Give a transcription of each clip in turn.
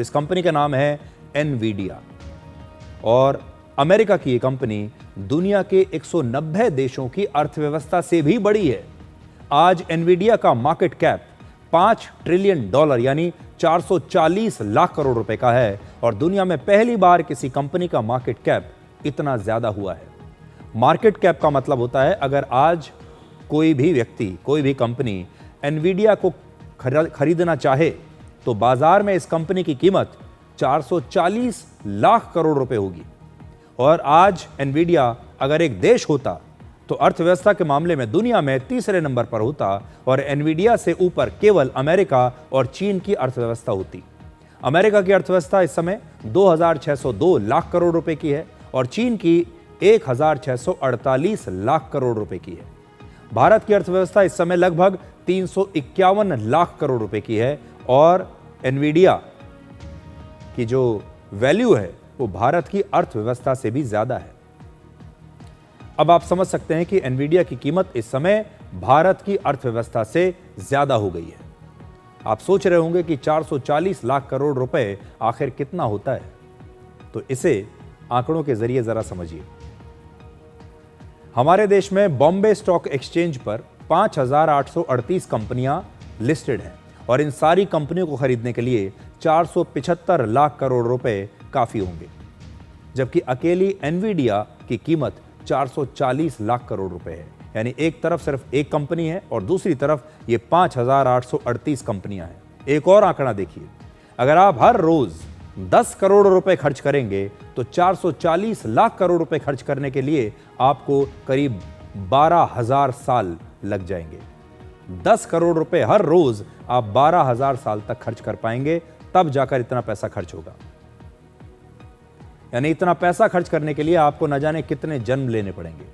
इस कंपनी का नाम है एनवीडिया और अमेरिका की ये कंपनी दुनिया के 190 देशों की अर्थव्यवस्था से भी बड़ी है। आज एनवीडिया का मार्केट कैप $5 ट्रिलियन यानी 440 लाख करोड़ रुपए का है और दुनिया में पहली बार किसी कंपनी का मार्केट कैप इतना ज्यादा हुआ है। मार्केट कैप का मतलब होता है अगर आज कोई भी व्यक्ति, कोई भी कंपनी एनवीडिया को खरीदना चाहे तो बाजार में इस कंपनी की कीमत 440 लाख करोड़ रुपए होगी। और आज एनवीडिया अगर एक देश होता तो अर्थव्यवस्था के मामले में दुनिया में तीसरे नंबर पर होता और एनवीडिया से ऊपर केवल अमेरिका और चीन की अर्थव्यवस्था होती। अमेरिका की अर्थव्यवस्था इस समय 2602 लाख करोड़ रुपए की है और चीन की 1648 लाख करोड़ रुपए की है। भारत की अर्थव्यवस्था इस समय लगभग 351 लाख करोड़ रुपए की है और एनवीडिया की जो वैल्यू है वो भारत की अर्थव्यवस्था से भी ज्यादा है। अब आप समझ सकते हैं कि एनवीडिया की कीमत इस समय भारत की अर्थव्यवस्था से ज्यादा हो गई है। आप सोच रहे होंगे कि 440 लाख करोड़ रुपए आखिर कितना होता है, तो इसे आंकड़ों के जरिए जरा समझिए। हमारे देश में बॉम्बे स्टॉक एक्सचेंज पर 5838 कंपनियां लिस्टेड हैं और इन सारी कंपनियों को खरीदने के लिए 475 लाख करोड़ रुपए काफी होंगे, जबकि अकेली एनवीडिया की कीमत 440 लाख करोड़ रुपए है। यानी एक तरफ सिर्फ एक कंपनी है और दूसरी तरफ ये 5838 कंपनियां हैं। एक और आंकड़ा देखिए, अगर आप हर रोज 10 करोड़ रुपए खर्च करेंगे तो 440 लाख करोड़ रुपए खर्च करने के लिए आपको करीब 12,000 साल लग जाएंगे। 10 करोड़ रुपए हर रोज आप 12,000 साल तक खर्च कर पाएंगे, तब जाकर इतना पैसा खर्च होगा। यानी इतना पैसा खर्च करने के लिए आपको न जाने कितने जन्म लेने पड़ेंगे।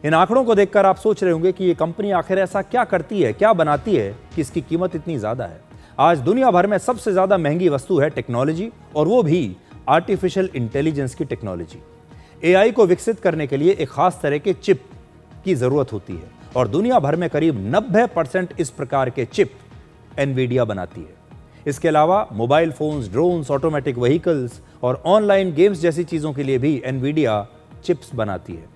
इन आंकड़ों को देखकर आप सोच रहे होंगे कि ये कंपनी आखिर ऐसा क्या करती है, क्या बनाती है कि इसकी कीमत इतनी ज्यादा है। आज दुनिया भर में सबसे ज्यादा महंगी वस्तु है टेक्नोलॉजी, और वो भी आर्टिफिशियल इंटेलिजेंस की टेक्नोलॉजी। एआई को विकसित करने के लिए एक खास तरह के चिप की जरूरत होती है और दुनिया भर में करीब 90% इस प्रकार के चिप एनवीडिया बनाती है। इसके अलावा mobile phones, drones, automatic vehicles और ऑनलाइन गेम्स जैसी चीजों के लिए भी एनवीडिया चिप्स बनाती है।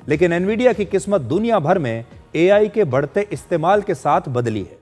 लेकिन एनवीडिया की किस्मत दुनिया भर में एआई के बढ़ते इस्तेमाल के साथ बदली है।